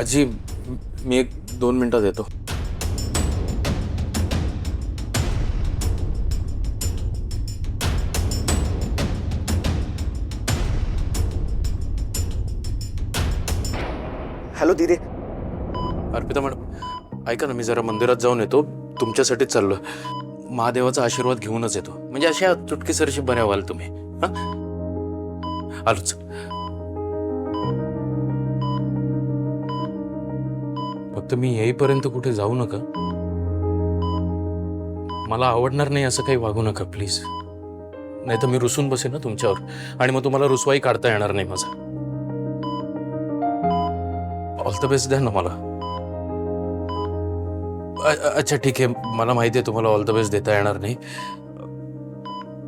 आजी मी 1-2 मिनिटात येतो. हॅलो दीदी. अर्पिता मॅडम ऐका ना, मी जरा मंदिरात जाऊन येतो. तुमच्यासाठीच चाललो. महादेवाचा आशीर्वाद घेऊनच येतो. म्हणजे अशा चुटकीसरशी बऱ्या व्हाल तुम्ही. आलोच. फक्त मी येईपर्यंत कुठे जाऊ नका. मला आवडणार नाही असं काही वागू नका प्लीज. नाही तर मी रुसून बसेन ना तुमच्यावर आणि मग तुम्हाला रुसवाई काढता येणार नाही माझा. ऑल द बेस्ट द्या ना मला. अच्छा ठीक आहे, मला माहिती आहे तुम्हाला ऑल द बेस्ट देता येणार नाही,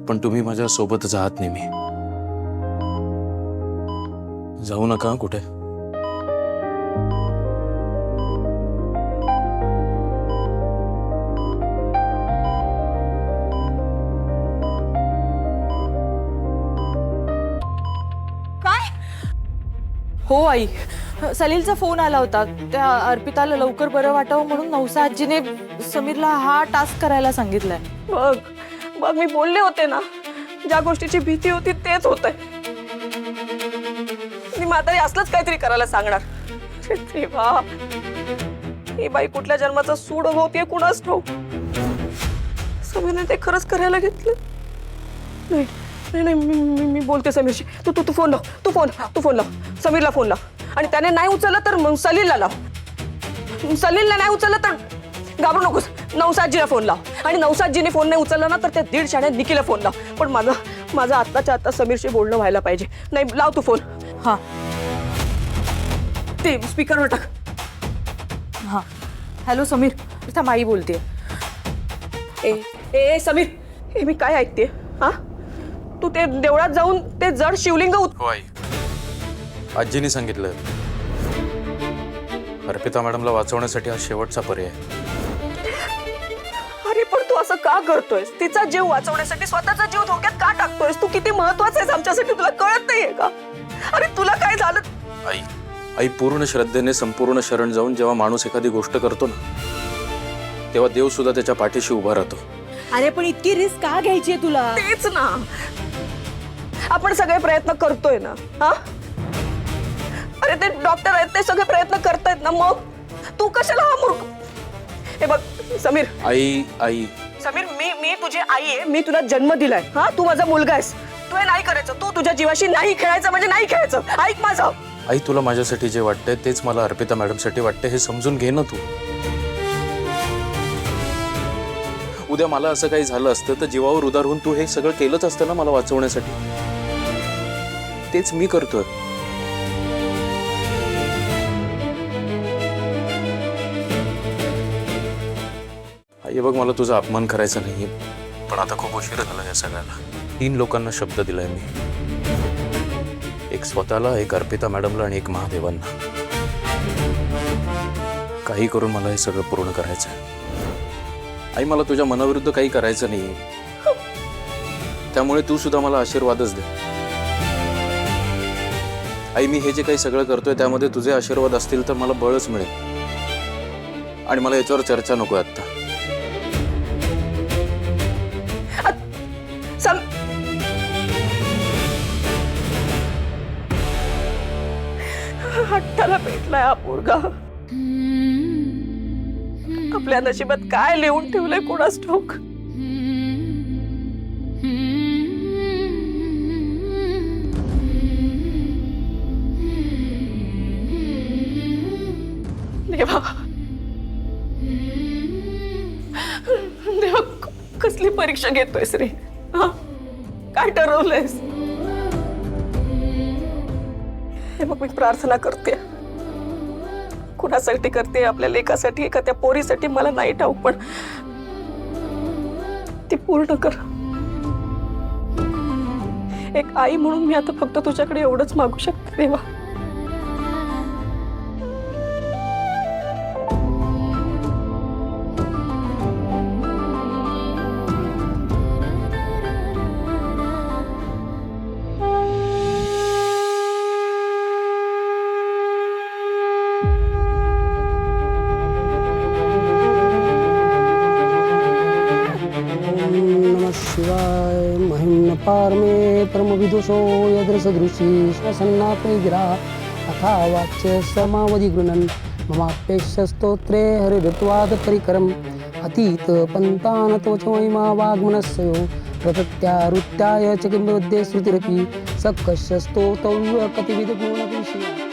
पण तुम्ही माझ्या सोबतच आहात नेहमी. जाऊ नका कुठे. काय? हो आई, सलीलचा फोन आला होता. त्या अर्पिताला लवकर बरं वाटावं म्हणून नवसा आजीने समीरला हा टास्क करायला सांगितलाय. बघ बघ, मी बोलले होते ना, ज्या गोष्टीची भीती होती तेच होतंय. मी म्हातारी असलंच काहीतरी करायला सांगणार. देवा, ही बाई कुठल्या जन्माचा सूड होतीये कुणाच ठाऊक. समीरने ते खरंच करायला घेतलं. नाही नाही नाही, मी बोलते समीरशी. तू तू तू फोन लाव. तू फोन लाव. समीरला फोन लाव. आणि त्याने नाही उचललं तर मग सलीलला लाव. सलीलला नाही उचललं तर घाबरू नकोस, नवसादजीला फोन लाव. आणि नवसादजीने फोन नाही उचलला ना तर त्या 1.5 शाण्यात निकीला फोन लाव. पण माझं आत्ताच्या आत्ता समीरशी बोलणं व्हायला पाहिजे. नाही लाव तू फोन. हा ते स्पीकरवर टाक. हा. हॅलो समीर, इथं माई बोलते. ए ए समीर, हे मी काय ऐकते? हा, तू ते देवळात जाऊन ते जड शिवलिंग हो आई, आजीने सांगितलं अर्पिता मॅडमला वाचवण्यासाठी हा शेवटचा पर्याय. अरे पण तू असं का करतोयस? तिचा जीव वाचवण्यासाठी स्वतःचा जीव धोक्यात का टाकतोयस? तू किती महत्वाचा आहेस आमच्यासाठी, तुला कळत नाहीये का? अरे तुला काय झालं? आई आई पूर्ण श्रद्धेने संपूर्ण शरण जाऊन जेव्हा माणूस एखादी गोष्ट करतो ना, तेव्हा देव सुद्धा त्याच्या पाठीशी उभा राहतो. अरे पण इतकी रिस्क का घ्यायची आहे तुला? तेच ना, आपण सगळे प्रयत्न करतोय ना. हा, अरे ते डॉक्टर आहेत, ते सगळे प्रयत्न करतायत ना, मग तू कशाला हा मूर्ख? हे बघ समीर. आई समीर, मी तुझी आई आहे. मी तुला जन्म दिलाय. हा, तू माझा मुलगा आहेस. तू हे नाही करायचं. तू तुझ्या जीवाशी नाही खेळायचं म्हणजे नाही खेळायचं. ऐक माझं. आई तुला माझ्यासाठी जे वाटतंय तेच मला अर्पिता मॅडमसाठी वाटतंय, हे समजून घे ना तू. उद्या मला असं काही झालं असतं तर जीवावर उदार होऊन तू हे सगळं केलंच असतं ना मला वाचवण्यासाठी. तेच मी करतोय. आई बघ, मला तुझा अपमान करायचा नाहीये, पण आता खूप उशीर झाला या सगळ्याला. 3 लोकांना शब्द दिलाय मी. एक स्वतःला, एक अर्पिता मॅडमला आणि एक महादेवांना. काही करून मला हे सगळं पूर्ण करायचं आहे. आई मला तुझ्या मनाविरुद्ध काही करायचं नाही, त्यामुळे तू सुद्धा मला आशीर्वादच दे. आई मी हे जे काही सगळं करतोय त्यामध्ये तुझे आशीर्वाद असतील तर मला बळच मिळेल. आणि मला याच्यावर चर्चा नको आता. हट्टाला पेटलाय हा पोरगा. आपल्या नशिबात काय लिहून ठेवलंय कोणास ठाऊक. देवा, देवा कसली परीक्षा घेतोयस रे? हा, काय ठरवलंयस? हे बघ, मी प्रार्थना करते. कुणासाठी करते? आपल्या लेकासाठी का त्या पोरीसाठी मला नाही ठाऊक, पण ती पूर्ण कर. एक आई म्हणून मी आता फक्त तुझ्याकडे एवढंच मागू शकते देवा. पार मे परम विदुषो यद्रसदृशी श्वसन्नापे गिरा अथा वाच्य समावधि गृणन् ममाप्येष्य स्तोत्रे हरिऋत्वाद परिकरम् अतीत पंतान त्वच महिमा वाग्मनस्यो प्रतत्यारुत्याय च किंबद्ये श्रुतिरपि सक्कस्य स्तोतव्य कतिविध गुणविषया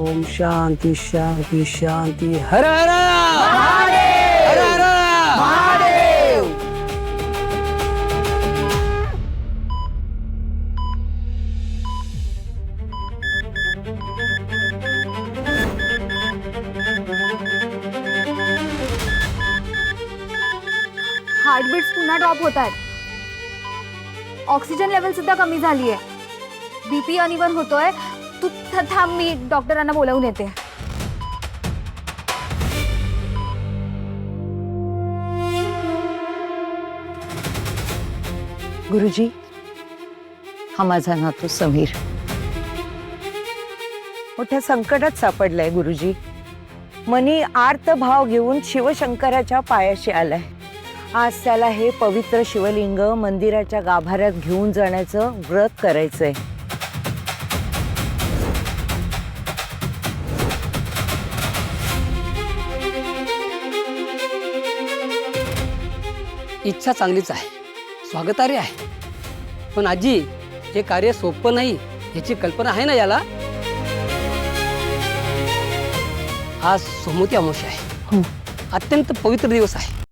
ओम शांति शांति शांति हर हर हर हर महादेव। हार्टबीट्स पुन्हा ड्रॉप होत आहेत. ऑक्सिजन लेवल सुद्धा कमी झाली आहे. बीपी अनइवन होतोय. तू थांब, मी डॉक्टरांना बोलावून येते. गुरुजी, हा माझा नातू समीर मोठ्या संकटात सापडलाय. गुरुजी, मनी आर्त भाव घेऊन शिवशंकराच्या पायाशी आलाय. आज त्याला हे पवित्र शिवलिंग मंदिराच्या गाभाऱ्यात घेऊन जाण्याचं व्रत करायचंय. इच्छा चांगलीच आहे, स्वागतार्ह आहे, पण आजी हे कार्य सोपं नाही याची कल्पना आहे ना याला. आज सोमवती अमावस्या आहे, अत्यंत पवित्र दिवस आहे.